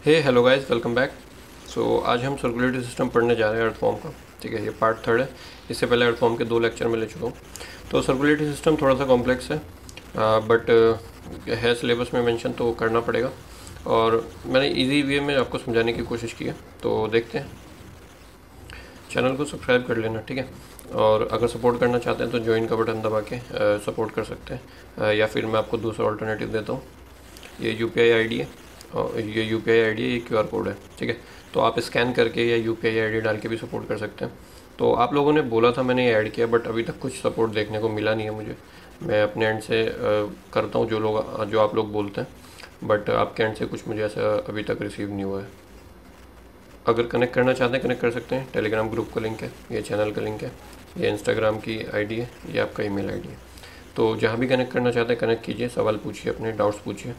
हे hello guys, welcome back. सो आज हम circulatory system पढ़ने जा रहे हैं अर्थफॉर्म का। ठीक है, ये पार्ट थर्ड है। इससे पहले अर्थफॉर्म के 2 लेक्चर में ले चुका हूँ। तो सर्कुलेटरी सिस्टम थोड़ा सा कॉम्प्लेक्स है, बट है सिलेबस में मेंशन, तो करना पड़ेगा। और मैंने इजी वे में आपको समझाने की कोशिश की है, तो देखते हैं। चैनल को सब्सक्राइब कर लेना, ठीक है। और अगर सपोर्ट करना चाहते हैं तो ज्वाइन का बटन दबा के सपोर्ट कर सकते हैं, या फिर मैं आपको दूसरा ऑल्टरनेटिव देता हूँ। ये यूपीआई आईडी है, और ये यूपीआई आईडी है, ये क्यूआर कोड है, ठीक है। तो आप स्कैन करके या यूपीआई आईडी डाल के भी सपोर्ट कर सकते हैं। तो आप लोगों ने बोला था, मैंने ये ऐड किया, बट अभी तक कुछ सपोर्ट देखने को मिला नहीं है मुझे। मैं अपने एंड से करता हूँ जो आप लोग बोलते हैं, बट आपके एंड से कुछ मुझे ऐसा अभी तक रिसीव नहीं हुआ है। अगर कनेक्ट करना चाहते हैं कनेक्ट कर सकते हैं। टेलीग्राम ग्रुप का लिंक है, ये चैनल का लिंक है, ये इंस्टाग्राम की आईडी है, ये आपका ईमेल आईडी है। तो जहाँ भी कनेक्ट करना चाहते हैं कनेक्ट कीजिए, सवाल पूछिए, अपने डाउट्स पूछिए।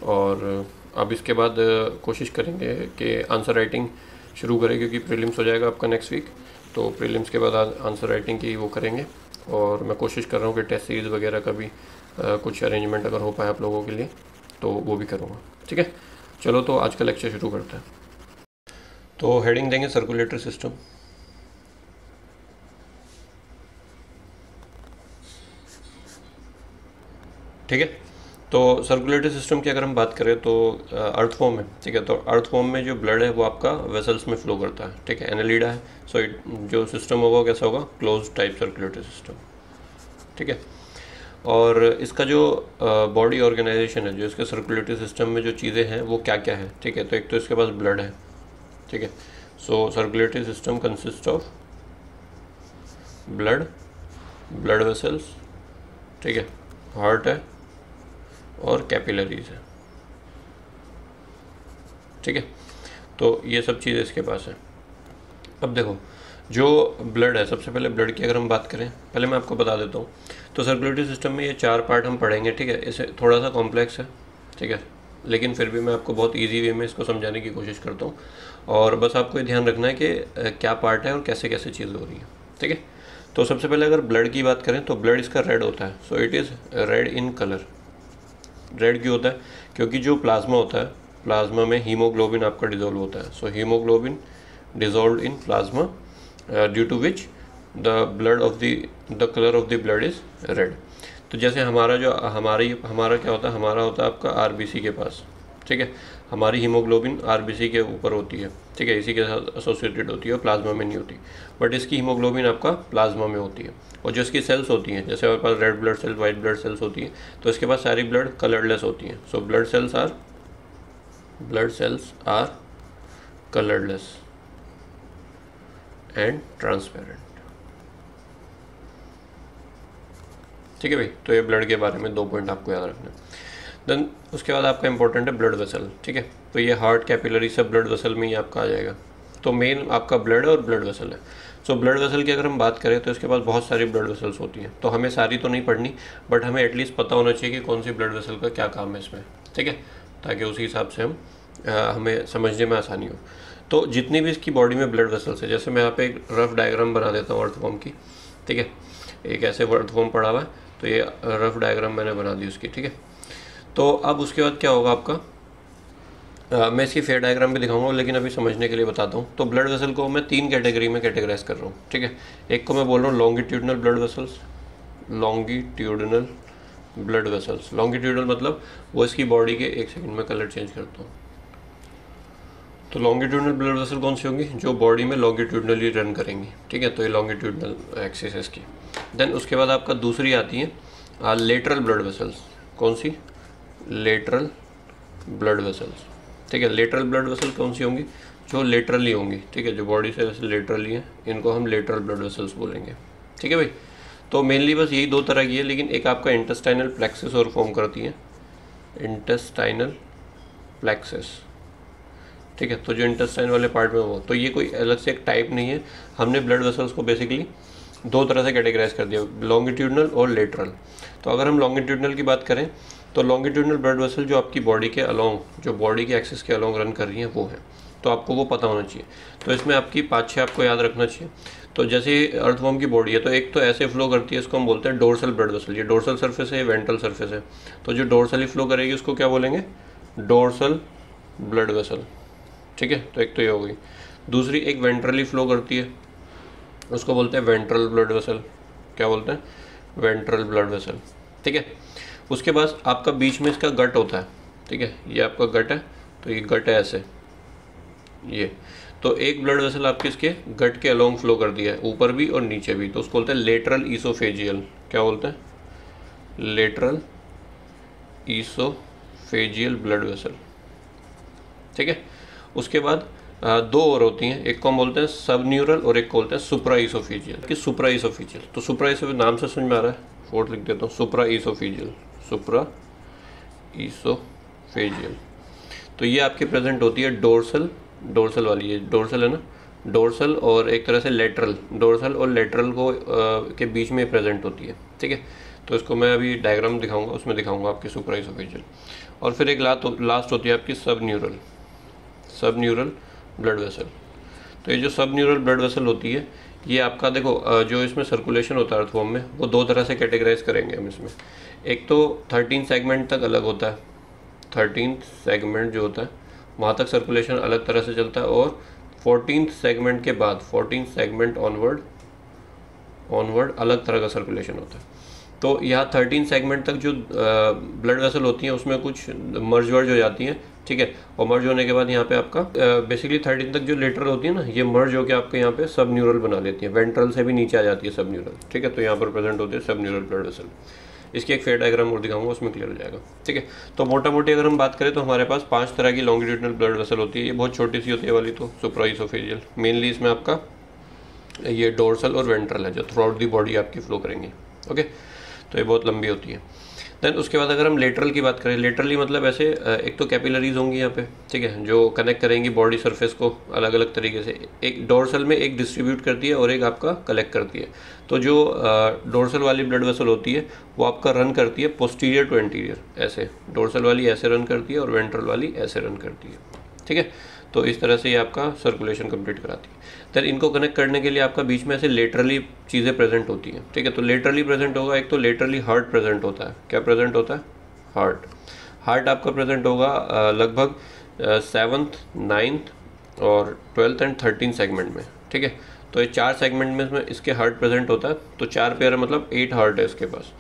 और अब इसके बाद कोशिश करेंगे कि आंसर राइटिंग शुरू करें, क्योंकि प्रीलिम्स हो जाएगा आपका नेक्स्ट वीक। तो प्रीलिम्स के बाद आंसर राइटिंग की वो करेंगे। और मैं कोशिश कर रहा हूँ कि टेस्ट सीरीज़ वगैरह का भी कुछ अरेंजमेंट अगर हो पाए आप लोगों के लिए तो वो भी करूँगा, ठीक है। चलो, तो आज का लेक्चर शुरू करते हैं। तो हेडिंग देंगे सर्कुलेटरी सिस्टम। ठीक है। तो सर्कुलेटरी सिस्टम की अगर हम बात करें तो अर्थफॉर्म है, ठीक है। तो अर्थफॉर्म में जो ब्लड है वो आपका वेसल्स में फ्लो करता है, ठीक है। एनालिडा है, सो जो सिस्टम होगा कैसा होगा, क्लोज टाइप सर्कुलेटरी सिस्टम, ठीक है। और इसका जो बॉडी ऑर्गेनाइजेशन है, जो इसके सर्कुलेटरी सिस्टम में जो चीज़ें हैं वो क्या क्या है, ठीक है। तो एक तो इसके पास ब्लड है, ठीक है। So circulatory system consist of blood, blood vessels, ठीक है, हार्ट है और कैपिलरीज है, ठीक है। तो ये सब चीज़ इसके पास है। अब देखो, जो ब्लड है, सबसे पहले ब्लड की अगर हम बात करें, पहले मैं आपको बता देता हूँ। तो सर्कुलेटरी सिस्टम में ये 4 पार्ट हम पढ़ेंगे, ठीक है। इसे थोड़ा सा कॉम्प्लेक्स है, ठीक है, लेकिन फिर भी मैं आपको बहुत इजी वे में इसको समझाने की कोशिश करता हूँ। और बस आपको ये ध्यान रखना है कि क्या पार्ट है और कैसे कैसे चीज़ हो रही है, ठीक है। तो सबसे पहले अगर ब्लड की बात करें तो ब्लड इसका रेड होता है, so it is red in colour. Red क्यों होता है? क्योंकि जो प्लाज्मा होता है, प्लाज्मा में हीमोग्लोबिन आपका डिजोल्व होता है। So haemoglobin dissolve in plasma, due to which the blood of the colour of the blood is red. तो जैसे हमारा क्या होता है, हमारा होता है आपका आरबीसी के पास, ठीक है। हमारी हीमोग्लोबिन आरबीसी के ऊपर होती है, ठीक है, इसी के साथ एसोसिएटेड होती है, और प्लाज्मा में नहीं होती। बट इसकी हीमोग्लोबिन आपका प्लाज्मा में होती है। और जो इसकी सेल्स होती हैं, जैसे हमारे पास red blood cells, white blood cells होती हैं, तो इसके पास सारी ब्लड कलरलेस होती हैं। So blood cells are colourless and transparent, ठीक है भाई। तो ये ब्लड के बारे में 2 पॉइंट आपको याद रखना है। देन उसके बाद आपका इंपॉर्टेंट है ब्लड वेसल, ठीक है। तो ये हार्ट, कैपिलरी सब ब्लड वेसल में ही आपका आ जाएगा। तो मेन आपका ब्लड और ब्लड वेसल है। सो ब्लड वेसल की अगर हम बात करें तो इसके पास बहुत सारी ब्लड वेसल्स होती हैं। तो हमें सारी तो नहीं पढ़नी, बट हमें एटलीस्ट पता होना चाहिए कि कौन सी ब्लड वेसल का क्या काम है इसमें, ठीक है, ताकि उसी हिसाब से हमें समझने में आसानी हो। तो जितनी भी इसकी बॉडी में ब्लड वेसल्स है, जैसे मैं यहाँ पे एक रफ डायग्राम बना देता हूँ अर्थफॉर्म की, ठीक है। एक ऐसे अर्थफॉर्म पड़ा हुआ है, तो ये रफ डायग्राम मैंने बना दी उसकी, ठीक है। तो अब उसके बाद क्या होगा आपका, मैं इसकी फेयर डायग्राम भी दिखाऊंगा, लेकिन अभी समझने के लिए बताता हूँ। तो ब्लड वेसल को मैं 3 कैटेगरी में कैटेगराइज कर रहा हूँ, ठीक है। एक को मैं बोल रहा हूँ longitudinal blood vessels. Longitudinal blood vessels, longitudinal मतलब वो इसकी बॉडी के, एक सेकंड में कलर चेंज करता हूँ। तो लॉन्गिट्यूडनल ब्लड वेसल कौन सी होंगी, जो बॉडी में लॉन्गिट्यूडनली रन करेंगी, ठीक है। तो ये लॉन्गिट्यूडनल एक्सिस है इसकी। देन उसके बाद आपका दूसरी आती है लेटरल ब्लड वेसल्स। कौन सी? लेटरल ब्लड वेसल्स, ठीक है। लेटरल ब्लड वेसल कौन सी होंगी, जो लेटरली होंगी, ठीक है, जो बॉडी से वैसे लेटरली हैं, इनको हम लेटरल ब्लड वेसल्स बोलेंगे, ठीक है भाई। तो मेनली बस यही 2 तरह की है, लेकिन एक आपका इंटेस्टाइनल प्लेक्सिस और फॉर्म करती है, इंटेस्टाइनल प्लेक्सिस, ठीक है। तो जो इंटेस्टाइन वाले पार्ट में वो, तो ये कोई अलग से एक टाइप नहीं है। हमने ब्लड वेसल्स को बेसिकली 2 तरह से कैटेगराइज कर दिया, लॉन्गिट्यूडनल और लेटरल। तो अगर हम लॉन्गिट्यूडनल की बात करें तो लॉन्गिट्यूडनल ब्लड वेसल जो आपकी बॉडी के अलोंग, जो बॉडी के एक्सिस के अलोंग रन कर रही हैं, वो है। तो आपको वो पता होना चाहिए। तो इसमें आपकी 5-6 आपको याद रखना चाहिए। तो जैसे अर्थवॉर्म की बॉडी है, तो एक तो ऐसे फ्लो करती है, इसको हम बोलते हैं डोर्सल ब्लड वेसल। ये डोर्सल सरफेस है, वेंट्रल सरफेस है। तो जो डोर्सली फ्लो करेगी उसको क्या बोलेंगे, डोर्सल ब्लड वेसल, ठीक है। तो एक तो ये हो गई। दूसरी एक वेंट्रली फ्लो करती है, उसको बोलते हैं वेंट्रल ब्लड वेसल। क्या बोलते हैं? वेंट्रल ब्लड वेसल, ठीक है। उसके बाद आपका बीच में इसका गट होता है, ठीक है। ये आपका गट है, तो ये गट है ऐसे, ये तो एक ब्लड वेसल आपके इसके गट के अलोंग फ्लो कर दिया है, ऊपर भी और नीचे भी, तो उसको बोलते हैं लेटरल ईसोफेजियल। क्या बोलते हैं? लेटरल ईसोफेजियल ब्लड वेसल, ठीक है। उसके बाद दो और होती हैं, एक को हम बोलते हैं सब न्यूरल और एक को बोलते हैं सुप्रा ईसोफेजियल। कि सुप्रा ईसोफेजियल, तो सुप्रा ईसोफेजियल नाम से समझ में आ रहा है, फोर्थ लिख देता हूँ, सुप्रा ईसोफेजियल, सुप्रा ईसोफेजियल। तो ये आपकी प्रेजेंट होती है डोर्सल, डोर्सल वाली, ये डोर्सल है ना, डोर्सल और एक तरह से लेटरल, डोर्सल और लेटरल को के बीच में प्रेजेंट होती है, ठीक है। तो इसको मैं अभी डायग्राम दिखाऊंगा, उसमें दिखाऊंगा आपकी सुप्रा ईसोफेजियल। और फिर एक लास्ट होती है आपकी सब न्यूरल, सब न्यूरल ब्लड वेसल। तो ये जो सब न्यूरल ब्लड वेसल होती है, ये आपका देखो जो इसमें सर्कुलेशन होता है अर्थवॉर्म में, वो दो तरह से कैटेगराइज करेंगे हम इसमें। एक तो 13 सेगमेंट तक अलग होता है, 13 सेगमेंट जो होता है वहाँ तक सर्कुलेशन अलग तरह से चलता है, और 14 सेगमेंट के बाद 14 सेगमेंट ऑनवर्ड अलग तरह का सर्कुलेशन होता है। तो यहाँ 13 सेगमेंट तक जो ब्लड वेसल होती हैं उसमें कुछ मर्ज वर्ज हो जाती हैं, ठीक है। और मर्ज होने के बाद यहाँ पे आपका बेसिकली 13 तक जो लेटरल होती है ना, ये मर्ज होकर आपके यहाँ पे सब न्यूरल बना लेती है, वेंट्रल से भी नीचे आ जाती है सब न्यूरल, ठीक है। तो यहाँ पर प्रेजेंट होते हैं सब न्यूरल ब्लड वेसल। इसकी एक फेयर डायग्राम और दिखाऊंगा, उसमें क्लियर हो जाएगा, ठीक है। तो मोटा मोटी अगर हम बात करें तो हमारे पास 5 तरह की लॉन्गिट्यूडिनल ब्लड वेसल होती है। ये बहुत छोटी सी होती है वाली, तो सुप्रा ईसोफेजियल। मेनली इसमें आपका ये डोर्सल और वेंट्रल है जो थ्रू आउट दी बॉडी आपकी फ्लो करेंगी, ओके। तो ये बहुत लंबी होती है। देन उसके बाद अगर हम लेटरल की बात करें, लेटरली मतलब ऐसे एक तो कैपिलरीज होंगी यहाँ पे, ठीक है, जो कनेक्ट करेंगी बॉडी सरफेस को अलग अलग तरीके से। एक डोर्सल में एक डिस्ट्रीब्यूट करती है और एक आपका कलेक्ट करती है। तो जो डोर्सल वाली ब्लड वेसल होती है वो आपका रन करती है पोस्टीरियर टू एंटीरियर, ऐसे डोर्सल वाली ऐसे रन करती है और वेंट्रल वाली ऐसे रन करती है, ठीक है। तो इस तरह से ये आपका सर्कुलेशन कंप्लीट कराती है। देन इनको कनेक्ट करने के लिए आपका बीच में ऐसे लेटरली चीज़ें प्रेजेंट होती हैं, ठीक है। तो लेटरली प्रेजेंट होगा, एक तो लेटरली हार्ट प्रेजेंट होता है। क्या प्रेजेंट होता है? हार्ट। हार्ट आपका प्रेजेंट होगा लगभग 7th, 9th और 12th एंड 13 सेगमेंट में, ठीक है। तो ये 4 सेगमेंट में इसमें इसके हार्ट प्रेजेंट होता है। तो 4 पेयर मतलब 8 हार्ट है इसके पास।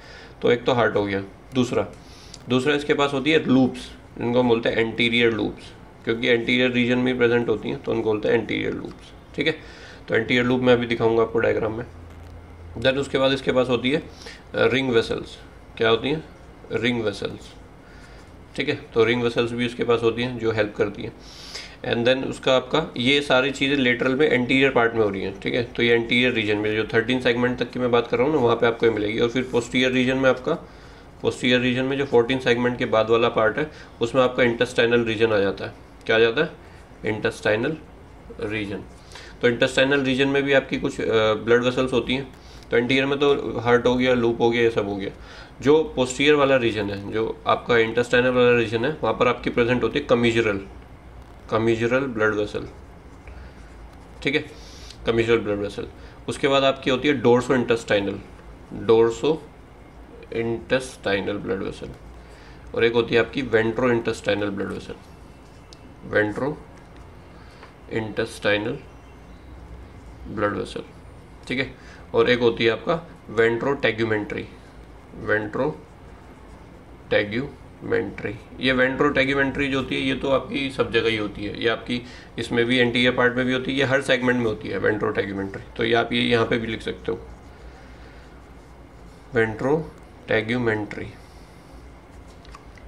तो एक तो हार्ट हो गया। दूसरा इसके पास होती है लूप्स, इनको बोलते हैं एंटीरियर लूप्स, क्योंकि एंटीरियर रीजन में प्रेजेंट होती हैं तो उनको बोलते हैं एंटीरियर लूप्स, ठीक है। तो एंटीरियर लूप मैं अभी दिखाऊंगा आपको डायग्राम में। देन उसके बाद इसके पास होती है रिंग वेसल्स। क्या होती हैं? रिंग वेसल्स, ठीक है। तो रिंग वेसल्स भी इसके पास होती हैं जो हेल्प करती हैं। एंड देन उसका आपका ये सारी चीज़ें लेटरल में एंटीरियर पार्ट में हो रही हैं, ठीक है। तो ये एंटीरियर रीजन में जो 13 सेगमेंट तक की मैं बात कर रहा हूँ ना, वहाँ पे आपको मिलेगी। और फिर पोस्टीरियर रीजन में आपका, पोस्टीरियर रीजन में जो 14 सेगमेंट के बाद वाला पार्ट है उसमें आपका इंटेस्टाइनल रीजन आ जाता है। क्या आ जाता है? Intestinal region. तो इंटेस्टाइनल रीजन में भी आपकी कुछ ब्लड वेसल्स होती हैं। तो एंटीरियर में तो हार्ट हो गया, लूप हो गया, ये सब हो गया। जो पोस्टीरियर वाला रीजन है, जो आपका इंटेस्टाइनल वाला रीजन है, वहाँ पर आपकी प्रेजेंट होती है कमीजरल ब्लड वेसल, ठीक है, कमीजरल ब्लड वेसल। उसके बाद आपकी होती है डोर्सो इंटेस्टाइनल ब्लड वेसल, और एक होती है आपकी ventro intestinal blood vessel, ventro intestinal blood vessel, ठीक है। और एक होती है आपका वेंट्रो टैग्यूमेंट्री। ये वेंट्रो टैग्यूमेंट्री जो होती है ये तो आपकी सब जगह ही होती है। ये आपकी इसमें भी एंटीरियर पार्ट में भी होती है, ये हर सेगमेंट में होती है वेंट्रो टैग्यूमेंट्री। तो ये आप ये यहाँ पे भी लिख सकते हो, वेंट्रो टैग्यूमेंट्री,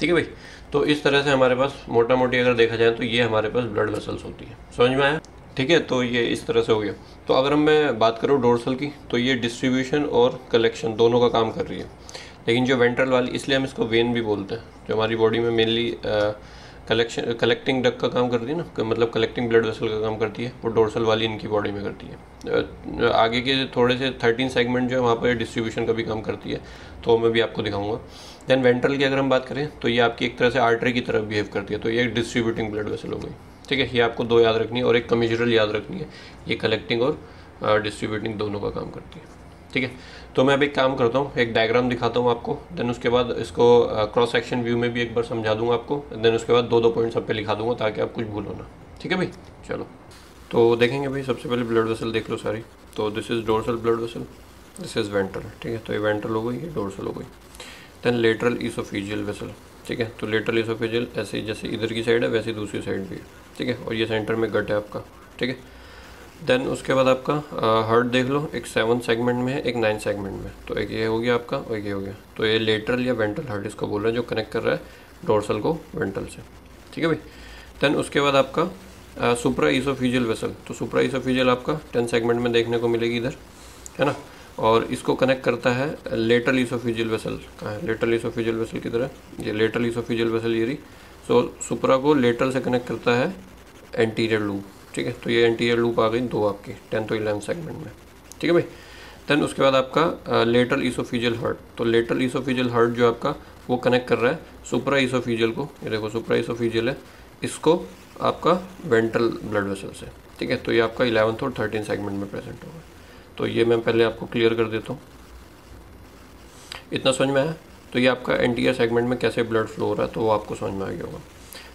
ठीक है भाई। तो इस तरह से हमारे पास मोटा मोटी अगर देखा जाए तो ये हमारे पास ब्लड वेसल्स होती है। समझ में आया? ठीक है, तो ये इस तरह से हो गया। तो अगर मैं बात करूँ डोर्सल की, तो ये डिस्ट्रीब्यूशन और कलेक्शन दोनों का काम कर रही है। लेकिन जो वेंट्रल वाली, इसलिए हम इसको वेन भी बोलते हैं, जो हमारी बॉडी में मेनली कलेक्टिंग डक का काम करती है ना, मतलब कलेक्टिंग ब्लड वेसल का काम करती है, वो डोर्सल वाली इनकी बॉडी में करती है। आगे के थोड़े से 13 सेगमेंट जो है वहाँ पर डिस्ट्रीब्यूशन का भी काम करती है, तो मैं भी आपको दिखाऊंगा। देन वेंट्रल की अगर हम बात करें तो ये आपकी एक तरह से आर्टरी की तरफ बिहेव करती है, तो ये एक डिस्ट्रीब्यूटिंग ब्लड वेसल हो गई, ठीक है। ये आपको दो याद रखनी है, और एक कमीजरल याद रखनी है, ये कलेक्टिंग और डिस्ट्रीब्यूटिंग दोनों का काम करती है। ठीक है। तो मैं अभी एक काम करता हूँ, एक डायग्राम दिखाता हूँ आपको, देन उसके बाद इसको क्रॉस सेक्शन व्यू में भी एक बार समझा दूंगा आपको, देन उसके बाद 2-2 पॉइंट सब पे लिखा दूंगा ताकि आप कुछ भूलो ना। ठीक है भाई, चलो तो देखेंगे भाई। सबसे पहले ब्लड वेसल देख लो सारी। तो this is dorsal blood vessel, this is ventral. ठीक है, तो ये वेंट्रल हो गई, ये डोर्सल हो गई। Then lateral oesophageal vessel. ठीक है, तो लेटरल इसोफेजियल ऐसे जैसे इधर की साइड है वैसे दूसरी साइड भी है। ठीक है, और ये सेंटर में गट है आपका। ठीक है, देन उसके बाद आपका हार्ट देख लो, एक 7 सेगमेंट में है, एक 9 सेगमेंट में। तो एक ये हो गया आपका और एक ये हो गया। तो ये लेटरल या वेंट्रल हार्ट इसको बोल रहे हैं, जो कनेक्ट कर रहा है डोर्सल को वेंट्रल से। ठीक है भाई। देन उसके बाद आपका सुप्रा इसोफेजियल वेसल। तो सुप्रा इसोफेजियल आपका 10 सेगमेंट में देखने को मिलेगी इधर, है ना। और इसको कनेक्ट करता है लेटरल इसोफेजियल वेसल। कहाँ है लेटरल इसोफेजियल वेसल की तरह, ये लेटरल इसोफेजियल वेसल ये रही। सो सुप्रा को लेटरल से कनेक्ट करता है एंटीरियर लूप। ठीक है, तो ये एंटीरियर लूप आ गई 2 आपकी 10 और 11 सेगमेंट में। ठीक है भाई। देन उसके बाद आपका लेटरल इसोफेजियल हार्ट। तो लेटरल इसोफेजियल हार्ट जो आपका वो कनेक्ट कर रहा है सुप्रा इसोफेजियल को। ये देखो सुप्रा इसोफेजियल है, इसको आपका वेंट्रल ब्लड वेसल से। ठीक है, तो ये आपका 11th और 13 सेगमेंट में प्रेजेंट होगा। तो ये मैं पहले आपको क्लियर कर देता हूँ, इतना समझ में आया। तो ये आपका एंटीरियर सेगमेंट में कैसे ब्लड फ्लो हो रहा है तो वो आपको समझ में आ गया होगा।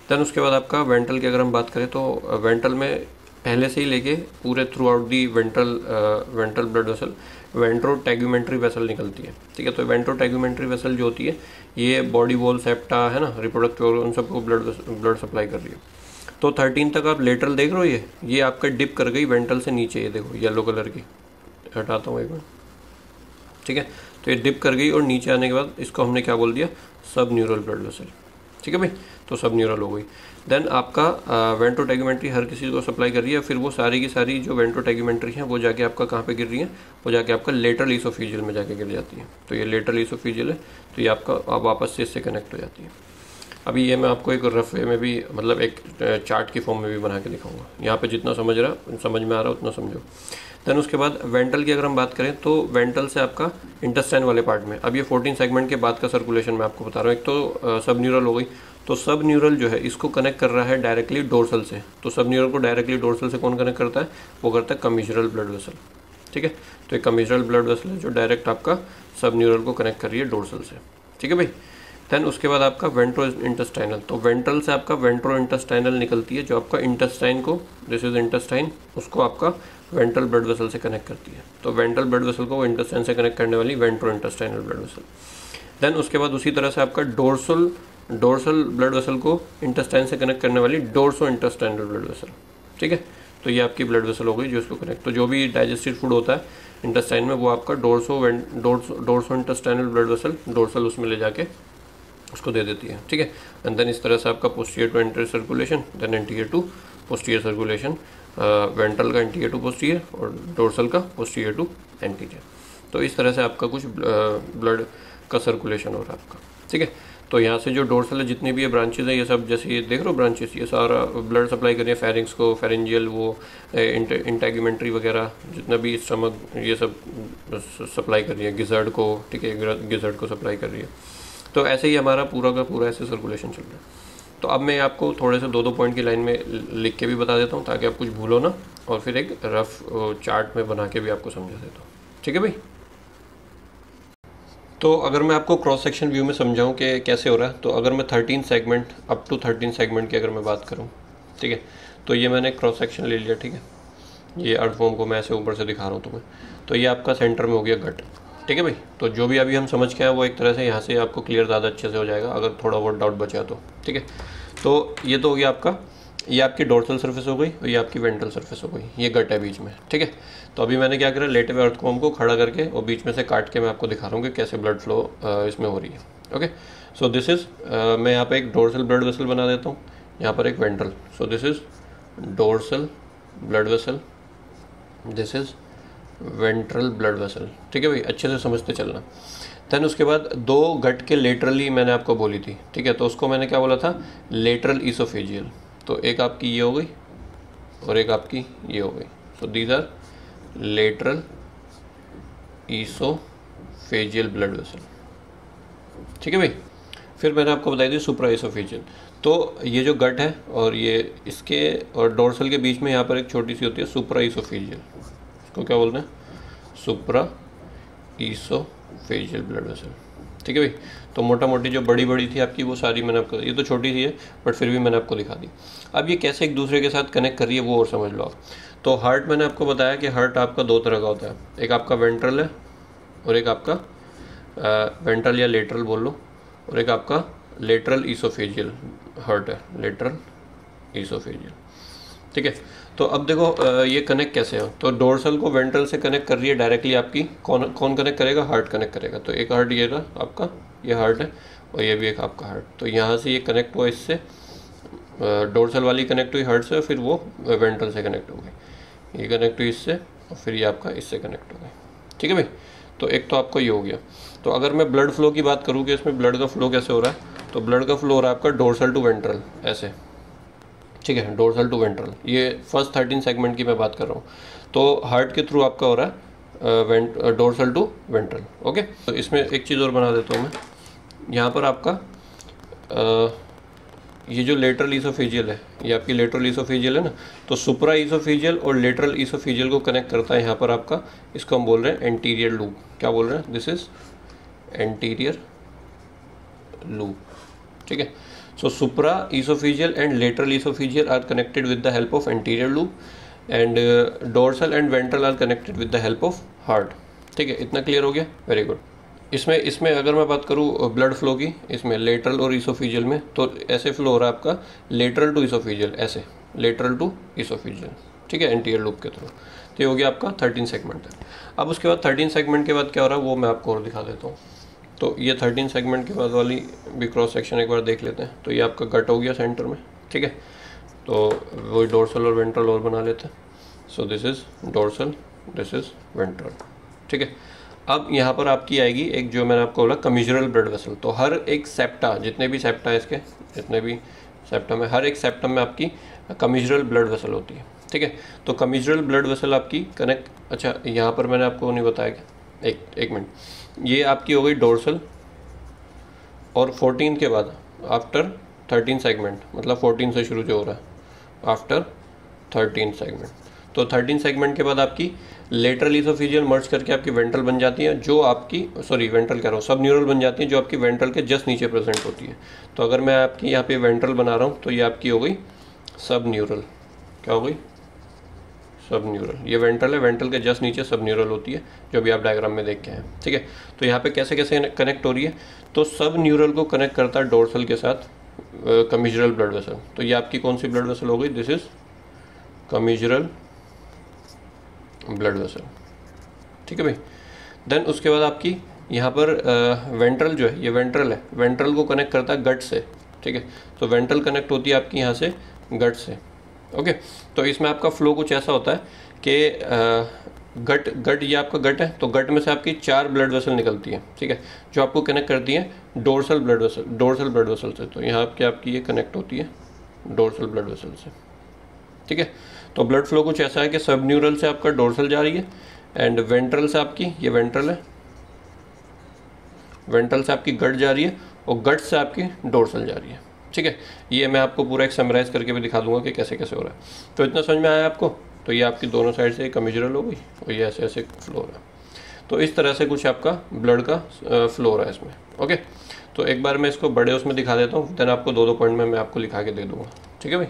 देन उसके बाद आपका वेंट्रल की अगर हम बात करें तो वेंट्रल में पहले से ही लेके पूरे throughout the ventral blood vessel ventrotegumentary vessel निकलती है। ठीक है, तो वेंट्रोटैग्यूमेंट्री वेसल जो होती है ये बॉडी वॉल, सेप्टा, है ना, रिप्रोडक्टिव ऑर्गन, उन सबको ब्लड सप्लाई कर रही है। तो 13 तक आप लेटरल देख रहे हो, ये आपका डिप कर गई वेंट्रल से नीचे। ये देखो येलो कलर की, हटाता हूँ एक बार। ठीक है, तो ये डिप कर गई और नीचे आने के बाद इसको हमने क्या बोल दिया, सब न्यूरल ब्लड वेसल। ठीक है भाई, तो सब न्यूरल हो गई। देन आपका वेंट्रोटैग्यूमेंट्री हर किसी को सप्लाई कर रही है, फिर वो सारी की सारी जो वेंट्रोटैग्यूमेंट्री है वो जाके आपका कहाँ पे गिर रही है, वो जाके आपका लेटरल इसोफेजियल में जाके गिर जाती है। तो ये लेटरल इसोफेजियल है, तो ये आपका आप वापस से इससे कनेक्ट हो जाती है। अभी ये मैं आपको एक रफ वे में भी, मतलब एक चार्ट की फॉर्म में भी बना के दिखाऊंगा। यहाँ पे जितना समझ में आ रहा उतना समझो। देन उसके बाद वेंट्रल की अगर हम बात करें तो वेंट्रल से आपका इंटेस्टाइन वाले पार्ट में, अब ये 14 सेगमेंट के बाद का सर्कुलेशन मैं आपको बता रहा हूँ। एक तो सब न्यूरल हो गई, तो सब न्यूरल जो है इसको कनेक्ट कर रहा है डायरेक्टली डोर्सल से। तो सब न्यूरल को डायरेक्टली डोर्सल से कौन कनेक्ट करता है, वो करता है कमीजरल ब्लड वेसल। ठीक है, तो एक कमीजरल ब्लड वेसल है जो डायरेक्ट आपका सब न्यूरल को कनेक्ट कर रही है डोर्सल से। ठीक है भाई। देन उसके बाद आपका वेंट्रो इंटेस्टाइनल। तो वेंट्रल से आपका वेंट्रो इंटेस्टाइनल निकलती है, जो आपका इंटेस्टाइन को, दिस इज इंटेस्टाइन, उसको आपका वेंट्रल ब्लड वेसल से कनेक्ट करती है। तो वेंट्रल ब्लड वेसल को इंटेस्टाइन से कनेक्ट करने वाली ventro intestinal blood vessel. Then उसके बाद उसी तरह से आपका डोर्सल ब्लड वेसल को इंटेस्टाइन से कनेक्ट करने वाली डोर्सो इंटेस्टाइनल ब्लड वेसल। ठीक है, तो ये आपकी ब्लड वेसल हो गई जो इसको कनेक्ट। तो जो भी डाइजेस्टेड फूड होता है इंटेस्टाइन में वो आपका dorso intestinal blood vessel dorsal उसमें ले जाके उसको दे देती है। ठीक है, एंड देन इस तरह से आपका posterior to anterior circulation, then anterior to posterior circulation, ventral का एंटीरियर टू पोस्टीरियर और डोर्सल का पोस्टीरियर टू एंटीरियर। तो इस तरह से आपका कुछ ब्लड का सर्कुलेशन हो रहा है आपका। ठीक है, तो यहाँ से जो डोर्सल है जितनी भी ये ब्रांचेज है, ये सब जैसे ये देख रहे हो ब्रांचेस, ये सारा ब्लड सप्लाई कर रही है फेरिंग्स को, फेरेंजियल, वो इंटैग्यूमेंट्री वगैरह जितना भी स्टमक, ये सब सप्लाई कर रही है गिजर्ड को। ठीक है, गिजर्ड को सप्लाई कर रही है। तो ऐसे ही हमारा पूरा का पूरा ऐसे सर्कुलेशन चल रहा है। तो अब मैं आपको थोड़े से 2-2 पॉइंट की लाइन में लिख के भी बता देता हूँ ताकि आप कुछ भूलो ना, और फिर एक रफ चार्ट में बना के भी आपको समझा देता हूँ। ठीक है भाई। तो अगर मैं आपको क्रॉस सेक्शन व्यू में समझाऊँ कि कैसे हो रहा है, तो अगर मैं 13 सेगमेंट अप टू 13 सेगमेंट की अगर मैं बात करूँ, ठीक है, तो ये मैंने क्रॉस सेक्शन ले लिया। ठीक है, ये अर्थवॉर्म को मैं ऐसे ऊपर से दिखा रहा हूँ तुम्हें। तो ये आपका सेंटर में हो गया गट। ठीक है भाई, तो जो भी अभी हम समझ के आए वो एक तरह से यहाँ से आपको क्लियर ज़्यादा अच्छे से हो जाएगा अगर थोड़ा बहुत डाउट बचा तो। ठीक है, तो ये तो हो गया आपका, ये आपकी डोर्सल सरफेस हो गई और ये आपकी वेंट्रल सरफेस हो गई, ये गट है बीच में। ठीक है, तो अभी मैंने क्या करा, लेटे हुए अर्थवॉर्म को खड़ा करके और बीच में से काट के मैं आपको दिखा रहा हूँ कि कैसे ब्लड फ्लो इसमें हो रही है। ओके, सो दिस इज़, मैं यहाँ पर एक डोर्सल ब्लड वेसल बना देता हूँ, यहाँ पर एक ventral. So this is dorsal blood vessel, this is ventral blood vessel. ठीक है भाई, अच्छे से समझते चलना। देन उसके बाद 2 गट के लेटरली मैंने आपको बोली थी। ठीक है, तो उसको मैंने क्या बोला था, लेटरल इसोफेजियल। तो एक आपकी ये हो गई और एक आपकी ये हो गई। So these are lateral oesophageal blood vessel. ठीक है भाई, फिर मैंने आपको बताई थी सुप्रा इसोफेजियल। तो ये जो गट है और ये इसके और डोर्सल के बीच में यहाँ पर एक छोटी सी होती है सुप्रा इसोफेजियल, इसको क्या बोलते हैं, सुप्रा ईसोफेजियल ब्लड वेसल। ठीक है भाई। तो मोटा मोटी जो बड़ी बड़ी थी आपकी वो सारी मैंने आपको, ये तो छोटी सी है बट फिर भी मैंने आपको दिखा दी। अब ये कैसे एक दूसरे के साथ कनेक्ट कर रही है वो और समझ लो आप। तो हार्ट मैंने आपको बताया कि हार्ट आपका दो तरह का होता है, एक आपका वेंट्रल है और एक आपका वेंट्रल या लेटरल बोल लो, और एक आपका लेटरल ईसोफेजियल हार्ट है, लेटरल ईसोफेजियल। ठीक है। तो अब देखो ये कनेक्ट कैसे हो, तो डोर्सल को वेंट्रल से कनेक्ट कर रही है डायरेक्टली आपकी, कौन कौन कनेक्ट करेगा, हार्ट कनेक्ट करेगा। तो एक हार्ट ये रहा आपका, ये हार्ट है, और ये भी एक आपका हार्ट। तो यहाँ से ये कनेक्ट हुआ इससे, डोर्सल वाली कनेक्ट हुई हार्ट से, फिर वो वेंट्रल से कनेक्ट हो गई, ये कनेक्ट हुई इससे, और फिर ये आपका इससे कनेक्ट हो गई। ठीक है भाई। तो एक तो आपको ये हो गया। तो अगर मैं ब्लड फ्लो की बात करूँ कि इसमें ब्लड का फ्लो कैसे हो रहा है, तो ब्लड का फ्लो हो रहा है आपका डोर्सल टू वेंट्रल ऐसे। ठीक है, डोर्सल टू वेंट्रल, ये फर्स्ट 13 सेगमेंट की मैं बात कर रहा हूँ। तो हार्ट के थ्रू आपका हो रहा है डोर्सल टू वेंट्रल। ओके। तो इसमें एक चीज़ और बना देता हूँ मैं, यहाँ पर आपका ये जो लेटरल ईसोफेजियल है, ये आपकी लेटरल ईसोफेजियल है ना, तो सुप्रा ईसोफेजियल और लेटरल ईसोफेजियल को कनेक्ट करता है यहाँ पर आपका, इसको हम बोल रहे हैं एंटीरियर लूप। क्या बोल रहे हैं, दिस इज एंटीरियर लूप। ठीक है। So supraesophageal and lateral esophageal are connected with the help of anterior loop, and dorsal and ventral are connected with the help of heart। ठीक है, इतना क्लियर हो गया, वेरी गुड। इसमें अगर मैं बात करूँ ब्लड फ्लो की, इसमें लेटरल और ईसोफेजियल में, तो ऐसे फ्लो हो रहा है आपका लेटरल टू ईसोफेजियल, ऐसे लेटरल टू ईसोफेजियल। ठीक है, एंटीरियर लूप के थ्रू। तो ये हो गया आपका 13 सेगमेंट है। अब उसके बाद 13 सेगमेंट के बाद क्या हो रहा है वो मैं आपको और दिखा देता हूँ। तो ये 13 सेगमेंट के बाद वाली भी क्रॉस सेक्शन एक बार देख लेते हैं। तो ये आपका गट हो गया सेंटर में। ठीक है। तो वही डोर्सल और वेंट्रल और बना लेते हैं। So this is dorsal, this is ventral. ठीक है। अब यहाँ पर आपकी आएगी एक, जो मैंने आपको बोला, कमिजरल ब्लड वेसल। तो हर एक सेप्टा, जितने भी सेप्टा है इसके, जितने भी सेप्टम है, हर एक सेप्टम में आपकी कमिजरल ब्लड वेसल होती है। ठीक है। तो कमिजरल ब्लड वेसल आपकी कनेक्ट, अच्छा यहाँ पर मैंने आपको नहीं बताया क्या, एक मिनट, ये आपकी हो गई डोर्सल, और 14 के बाद आफ्टर 13 सेगमेंट, मतलब 14 से शुरू जो हो रहा है आफ्टर 13 सेगमेंट। तो 13 सेगमेंट के बाद आपकी लेटरल ईसोफेजियल मर्ज करके आपकी वेंट्रल बन जाती है, जो आपकी, सॉरी वेंट्रल कह रहा हूँ, सब न्यूरल बन जाती है, जो आपकी वेंट्रल के जस्ट नीचे प्रेजेंट होती है। तो अगर मैं आपकी यहाँ पे वेंट्रल बना रहा हूँ तो ये आपकी हो गई सब न्यूरल। क्या हो गई, सब न्यूरल। ये वेंट्रल है, वेंट्रल के जस्ट नीचे सब न्यूरल होती है, जो भी आप डायग्राम में देख के हैं। ठीक है। तो यहाँ पे कैसे कैसे कनेक्ट हो रही है, तो सब न्यूरल को कनेक्ट करता है डोर्सल के साथ कमिजरल ब्लड वेसल। तो ये आपकी कौन सी ब्लड वेसल हो गई, दिस इज कमिजरल ब्लड वेसल। ठीक है भाई। देन उसके बाद आपकी यहाँ पर वेंट्रल जो है, ये वेंट्रल है, वेंट्रल को कनेक्ट करता है गट से। ठीक है। तो वेंट्रल कनेक्ट होती है आपकी यहाँ से गट से। ओके। तो इसमें आपका फ्लो कुछ ऐसा होता है कि गट ये आपका गट है, तो गट में से आपकी 4 ब्लड वेसल निकलती है। ठीक है। जो आपको कनेक्ट करती है डोर्सल ब्लड वेसल से। तो यहाँ पे आपकी ये कनेक्ट होती है डोर्सल ब्लड वेसल से। ठीक है। तो ब्लड फ्लो कुछ ऐसा है कि सब न्यूरल से आपका डोर्सल जा रही है, एंड वेंट्रल से आपकी, ये वेंट्रल है, वेंट्रल से आपकी गट जा रही है, और गट से आपकी डोर्सल जा रही है। ठीक है। ये मैं आपको पूरा एक समराइज करके भी दिखा दूंगा कि कैसे कैसे हो रहा है। तो इतना समझ में आया आपको। तो ये आपकी दोनों साइड से कमिजरल हो गई, और ये ऐसे ऐसे फ्लो हो रहा है। तो इस तरह से कुछ आपका ब्लड का फ्लो हो रहा है इसमें। ओके। तो एक बार मैं इसको बड़े उसमें दिखा देता हूँ, देन आपको 2-2 पॉइंट में मैं आपको लिखा के दे दूँगा। ठीक है भाई।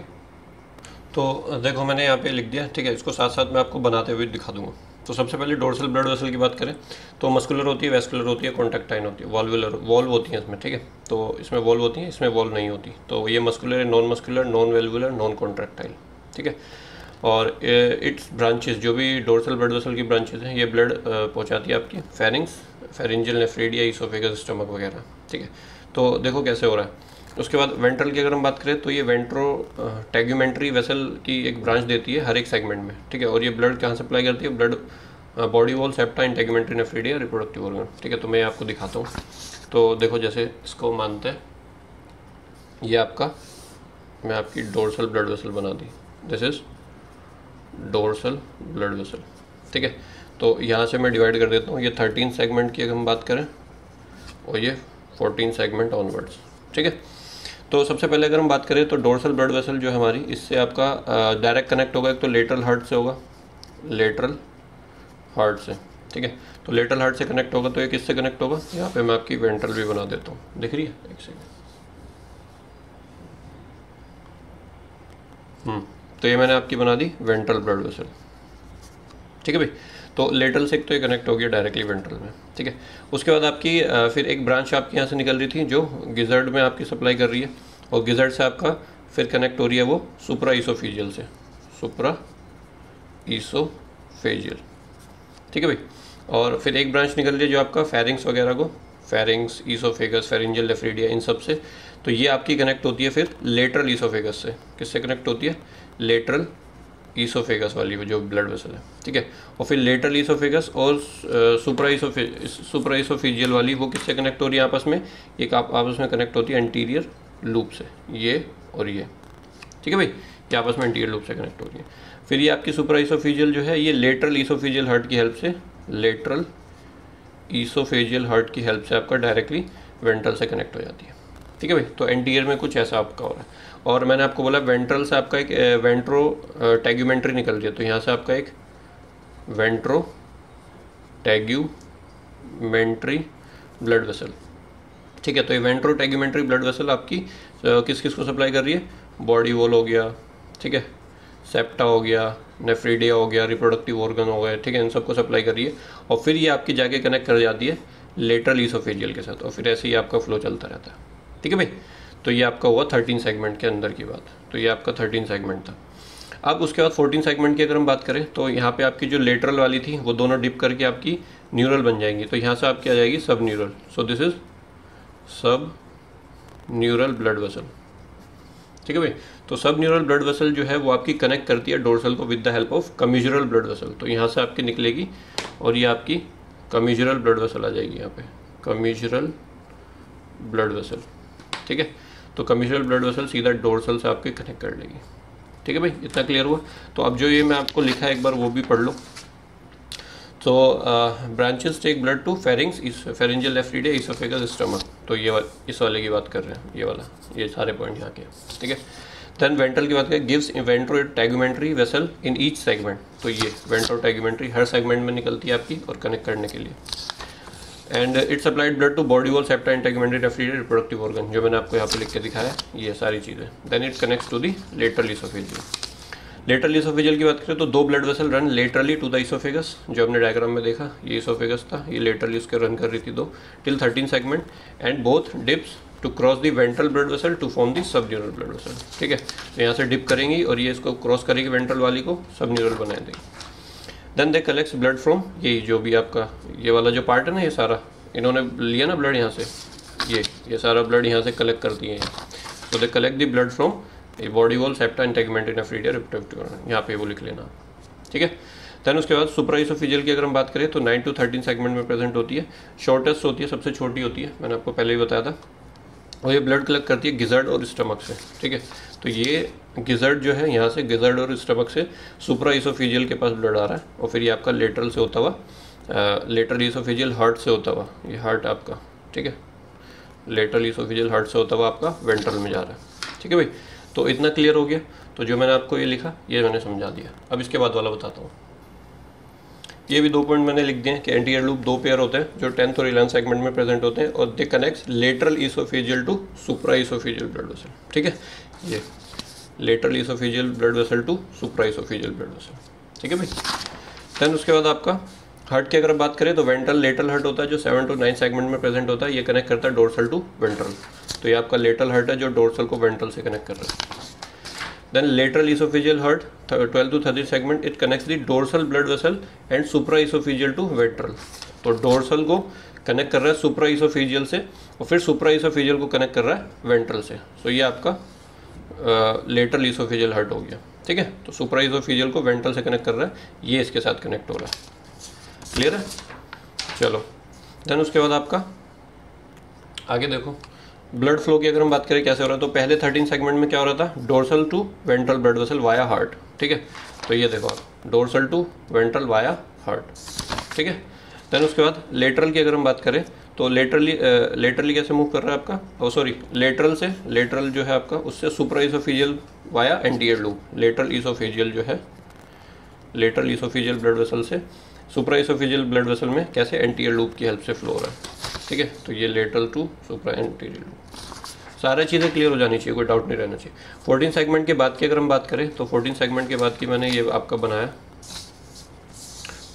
तो देखो मैंने यहाँ पे लिख दिया। ठीक है। इसको साथ साथ मैं आपको बनाते हुए दिखा दूँगा। तो सबसे पहले डोर्सल ब्लड वेसल की बात करें तो मस्कुलर होती है, वेस्कुलर होती है, कॉन्ट्रैक्टाइन होती है, वॉल्व होती है इसमें। ठीक है। तो इसमें वॉल्व होती है, इसमें वॉल्व नहीं होती। तो ये मस्कुलर है, non muscular, non valvular, non contractile. ठीक है। और इट्स ब्रांचेस, जो भी डोर्सल ब्लड वेसल की ब्रांचेस हैं, ये ब्लड पहुँचाती है आपकी pharynx, pharyngeal nephridia, oesophagus, stomach वगैरह। ठीक है। तो देखो कैसे हो रहा है। उसके बाद वेंट्रल की अगर हम बात करें तो ये वेंट्रो टेग्यूमेंट्री वेसल की एक ब्रांच देती है हर एक सेगमेंट में। ठीक है। और ये ब्लड कहाँ सप्लाई करती है, blood body wall, septa, integumentary nephridia, reproductive organ. ठीक है। तो मैं आपको दिखाता हूँ। तो देखो जैसे इसको मानते हैं, ये आपका, मैं आपकी डोर्सल ब्लड वेसल बना दी, this is dorsal blood vessel. ठीक है। तो यहाँ से मैं डिवाइड कर देता हूँ, ये 13 सेगमेंट की अगर हम बात करें, और ये 14 सेगमेंट ऑनवर्ड्स। ठीक है। तो सबसे पहले अगर हम बात करें तो डोर्सल ब्लड वेसल जो है हमारी, इससे आपका डायरेक्ट कनेक्ट होगा, एक तो लेटरल हार्ट से होगा, लेटरल हार्ट से। ठीक है। तो लेटरल हार्ट से कनेक्ट होगा तो ये किससे कनेक्ट होगा, यहाँ पे मैं आपकी वेंट्रल भी बना देता हूँ, दिख रही है, एक सेकेंड। तो ये मैंने आपकी बना दी वेंट्रल ब्लड वेसल, ठीक है भाई। तो लेटरल से तो ये कनेक्ट हो गया डायरेक्टली वेंट्रल में, ठीक है। उसके बाद आपकी फिर एक ब्रांच आपकी यहाँ से निकल रही थी जो गिजर्ड में आपकी सप्लाई कर रही है, और गिजर्ड से आपका फिर कनेक्ट हो रही है वो सुप्रा ईसोफेजियल से, सुप्रा ईसोफेजियल, ठीक है भाई। और फिर एक ब्रांच निकल रही है जो आपका फेरिंग्स वगैरह को, फेरिंग्स, ईसोफेगस, फेरिंजियल नेफ्रीडिया, इन सब से। तो ये आपकी कनेक्ट होती है फिर लेटरल ईसोफेगस से, किससे कनेक्ट होती है, लेटरल ईसोफेगस वाली जो ब्लड वेसल है, ठीक है। और फिर लेटरल ईसोफेगस और सुप्रा ईसोफेजियल वाली वो किससे कनेक्ट हो रही है आपस में, एक आपस में कनेक्ट होती है एंटीरियर लूप से, ये और ये, ठीक है भाई, ये आपस में एंटीरियर लूप से कनेक्ट हो रही है। फिर ये आपकी सुप्रा ईसोफेजियल जो है ये लेटरल ईसोफेजियल हार्ट की हेल्प से, लेटरल ईसोफेजियल हार्ट की हेल्प से आपका डायरेक्टली वेंट्रल से कनेक्ट हो जाती है, ठीक है भाई। तो एंटीरियर में कुछ ऐसा आपका हो रहा है। और मैंने आपको बोला वेंट्रल से आपका एक वेंट्रो टैग्यूमेंट्री निकल रही है, तो यहाँ से आपका एक वेंट्रो टैग्यूमेंट्री ब्लड वेसल, ठीक है। तो ये वेंट्रो टैग्यूमेंट्री ब्लड वेसल आपकी किस किस को सप्लाई कर रही है, बॉडी वॉल हो गया, ठीक है, सेप्टा हो गया, नेफ्रीडिया हो गया, रिप्रोडक्टिव ऑर्गन हो गए, ठीक है, इन सबको सप्लाई कर रही है। और फिर ये आपकी जाके कनेक्ट कर जाती है लेटरल ईसोफेजियल के साथ, और फिर ऐसे ही आपका फ्लो चलता रहता है, ठीक है भाई। तो ये आपका हुआ 13 सेगमेंट के अंदर की बात, तो ये आपका 13 सेगमेंट था। अब उसके बाद 14 सेगमेंट की अगर हम बात करें तो यहाँ पे आपकी जो लेटरल वाली थी वो दोनों डिप करके आपकी न्यूरल बन जाएंगी, तो यहाँ से आपकी आ जाएगी सब न्यूरल, सो दिस इज सब न्यूरल ब्लड वेसल, ठीक है भाई। तो सब न्यूरल ब्लड वेसल जो है वो आपकी कनेक्ट करती है डोर्सल को with the help of commissural blood vessel, तो यहाँ से आपकी निकलेगी और ये आपकी कम्यूजुरल ब्लड वेसल आ जाएगी, यहाँ पे कम्यूजुरल ब्लड वेसल, ठीक है। तो कम्यूजुरल ब्लड वेसल सीधा डोर्सल से आपके कनेक्ट कर लेगी, ठीक है भाई, इतना क्लियर हुआ। तो अब जो ये मैं आपको लिखा है एक बार वो भी पढ़ लो। तो branches take blood to pharynx, pharyngeal nephridia, oesophagus, stomach, तो ये इस वाले की बात कर रहे हैं, ये वाला, ये सारे पॉइंट यहाँ के, ठीक है। देन वेंट्रल की बात करें, gives ventro tegumentary vessel in each segment, तो ये वेंट्रो टैग्यूमेंट्री हर सेगमेंट में निकलती है आपकी और कनेक्ट करने के लिए। And it's supplied blood to body wall, septa, integumentary, nephridia, reproductive organ, जो मैंने आपको यहाँ पे लिख के दिखाया ये सारी चीज़ें। Then it connects to the lateral oesophageal. Lateral oesophageal की बात करें तो 2 blood vessel run laterally to the oesophagus, जो हमने डायग्राम में देखा, ये ईसोफेगस था, ये लेटरली उसके रन कर रही थी 2 till 13 segment, and both dips to cross the ventral blood vessel to form the sub neural blood vessel, ठीक है। तो यहाँ से डिप करेंगी और ये इसको क्रॉस करेगी वेंट्रल वाली को, सब न्यूरल बना देगी। Then they collects blood from, यही जो भी आपका ये वाला जो पार्ट है ना, ये सारा इन्होंने लिया ना ब्लड यहाँ से, ये सारा ब्लड यहाँ से कलेक्ट करती है। तो they collect the blood from body wall, septa, integumentary, nephridia, reproductive organ, यहाँ पे वो लिख लेना, ठीक है। देन उसके बाद सुप्रा ईसोफेजियल की अगर हम बात करें तो 9 to 13 सेगमेंट में प्रेजेंट होती है, शॉर्टेस्ट होती है, सबसे छोटी होती है, मैंने आपको पहले ही बताया था। और ये ब्लड कलेक्ट करती है गिजर्ड और स्टमक से, ठीक है। तो ये गिजर्ड जो है यहाँ से गिजर्ड और स्टमक से सुप्रा ईसोफेजियल के पास ब्लड आ रहा है, और फिर ये आपका लेटरल से होता हुआ, लेटरल ईसोफेजियल हार्ट से होता हुआ, ये हार्ट आपका, ठीक है, लेटरल ईसोफेजियल हार्ट से होता हुआ आपका वेंट्रल में जा रहा है, ठीक है भाई। तो इतना क्लियर हो गया। तो जो मैंने आपको ये लिखा ये मैंने समझा दिया। अब इसके बाद वाला बताता हूँ। ये भी 2 पॉइंट मैंने लिख दिए हैं कि एंटीरियर लूप 2 पेयर होते हैं जो 10th और 11th सेगमेंट में प्रेजेंट होते हैं, और they connects lateral oesophageal to supra oesophageal blood vessel, ठीक है, ये lateral oesophageal blood vessel to supra oesophageal blood vessel, ठीक है भाई। देन उसके बाद आपका हार्ट की अगर बात करें तो वेंट्रल लेटरल हार्ट होता है जो 7 to 9 सेगमेंट में प्रेजेंट होता है, ये कनेक्ट करता है डोर्सल टू वेंट्रल, तो ये आपका लेटरल हार्ट है जो डोर्सल को वेंट्रल से कनेक्ट कर रहा है। Then lateral oesophageal heart 12 to 13 segment, it connects the dorsal blood vessel and supra oesophageal to ventral, तो डोर्सल को कनेक्ट कर रहा है सुप्रा ईसोफेजियल से, और फिर सुप्रा ईसोफेजियल को कनेक्ट कर रहा है वेंट्रल से, तो ये आपका लेटरल ईसोफेजियल हार्ट हो गया, ठीक है। तो सुप्रा ईसोफेजियल को वेंट्रल से कनेक्ट कर रहा है, ये इसके साथ कनेक्ट हो रहा है, क्लियर है। चलो देन उसके बाद आपका आगे देखो ब्लड फ्लो की अगर हम बात करें कैसे हो रहा है, तो पहले 13 सेगमेंट में क्या हो रहा था, dorsal to ventral blood vessel via heart, ठीक है। तो ये देखो आप dorsal to ventral via heart, ठीक है। देन उसके बाद लेटरल की अगर हम बात करें तो लेटरली कैसे मूव कर रहा है आपका, सॉरी लेटरल से, लेटरल जो है आपका उससे supra oesophageal via anterior loop, lateral oesophageal जो है, लेटरल ईसोफेजियल ब्लड वेसल से सुप्रा इसोफेजियल ब्लड वेसल में कैसे एंटीरियर लूप की हेल्प से फ्लो हो रहा है, ठीक है। तो ये lateral to supra anterior loop, सारी चीज़ें क्लियर हो जानी चाहिए, कोई डाउट नहीं रहना चाहिए। 14 सेगमेंट के बाद की अगर हम बात करें तो 14 सेगमेंट के बाद की मैंने ये आपका बनाया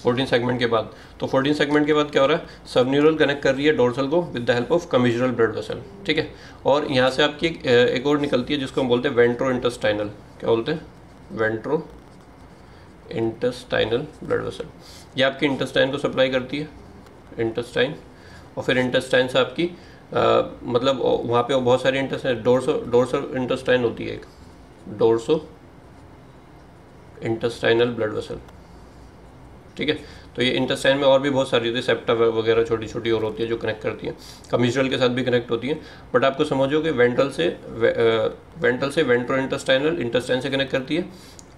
14 सेगमेंट के बाद। तो 14 सेगमेंट के बाद क्या हो रहा है, सब न्यूरल कनेक्ट कर रही है डोर्सल को with the help of commissural blood vessel, ठीक है। और यहाँ से आपकी एक और निकलती है जिसको हम बोलते हैं वेंट्रो इंटेस्टाइनल, क्या बोलते हैं, वेंट्रो इंटेस्टाइनल ब्लड वेसल। ये आपकी इंटेस्टाइन को सप्लाई करती है, इंटेस्टाइन, और फिर इंटेस्टाइन से आपकी मतलब वहाँ पे बहुत सारी इंटेस्टाइन, डोर्सो इंटेस्टाइन होती है एक, डोर्सो इंटेस्टाइनल ब्लड वेसल, ठीक है। तो ये इंटेस्टाइन में और भी बहुत सारी होती है, सेप्टा वगैरह छोटी छोटी और होती है जो कनेक्ट करती है, कमिजुरल के साथ भी कनेक्ट होती है। बट आपको समझो कि वेंट्रल से वेंट्रो इंटेस्टाइनल, इंटेस्टाइन से कनेक्ट करती है,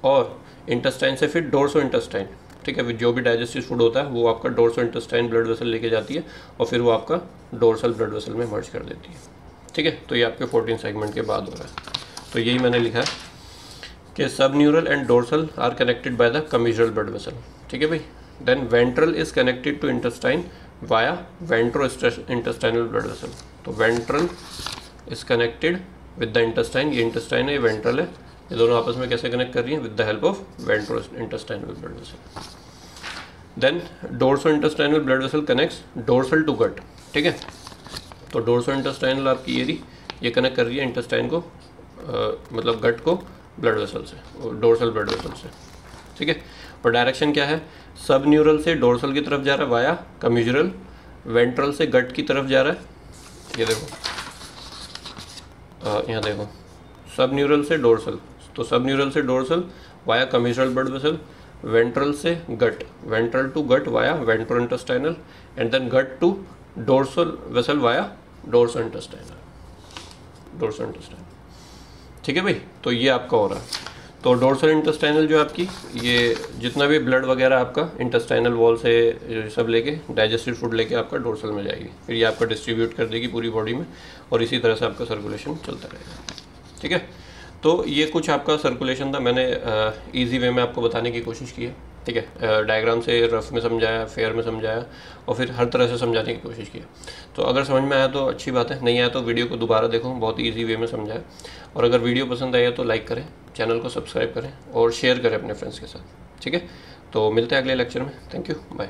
और इंटेस्टाइन से फिर डोर्सो इंटेस्टाइन, ठीक है। जो भी डाइजेस्टिव फूड होता है वो आपका डोर्सो इंटेस्टाइन ब्लड वेसल लेके जाती है और फिर वो आपका डोर्सल ब्लड वेसल में मर्ज कर देती है, ठीक है। तो ये आपके 14 सेगमेंट के बाद हो रहा है। तो यही मैंने लिखा है कि sub neural and dorsal are connected by the commissural blood vessel, ठीक है भाई। Then ventral is connected to intestine via ventro intestinal blood vessel. तो ventral is connected with the intestine, ये इंटेस्टाइन है, ये वेंट्रल है, ये दोनों आपस में कैसे कनेक्ट कर रही हैं, with the help of ventro intestinal blood vessel. Then dorso intestinal blood vessel connects dorsal to gut, ठीक है। तो डोर्सो इंटेस्टाइनल आपकी ये कनेक्ट कर रही है इंटेस्टाइन को, मतलब गट को ब्लड वेसल से, डोर्सल ब्लड वेसल से, ठीक है। और डायरेक्शन क्या है, सब न्यूरल से डोर्सल की तरफ जा रहा है वाया कमिजुरल, वेंट्रल से गट की तरफ जा रहा है, ये देखो यहाँ देखो, सब न्यूरल से डोर्सल, तो सब न्यूरल से dorsal via commissural blood vessel, ventral से gut, ventral to gut via ventro intestinal, and then gut to dorsal vessel via dorso intestinal, dorso intestinal, ठीक है भाई। तो ये आपका हो रहा है। तो डोर्सल इंटेस्टाइनल जो आपकी, ये जितना भी ब्लड वगैरह आपका इंटेस्टाइनल वॉल से सब लेके डाइजेस्टिव फूड लेके आपका डोर्सल में जाएगी, फिर ये आपका डिस्ट्रीब्यूट कर देगी पूरी बॉडी में, और इसी तरह से आपका सर्कुलेशन चलता रहेगा, ठीक है। तो ये कुछ आपका सर्कुलेशन था, मैंने इजी वे में आपको बताने की कोशिश की है, ठीक है। डायग्राम से रफ में समझाया, फेयर में समझाया, और फिर हर तरह से समझाने की कोशिश की। तो अगर समझ में आया तो अच्छी बात है, नहीं आया तो वीडियो को दोबारा देखो, बहुत ही ईजी वे में समझाया। और अगर वीडियो पसंद आया तो लाइक करें, चैनल को सब्सक्राइब करें और शेयर करें अपने फ्रेंड्स के साथ, ठीक है। तो मिलते हैं अगले लेक्चर में, थैंक यू, बाय।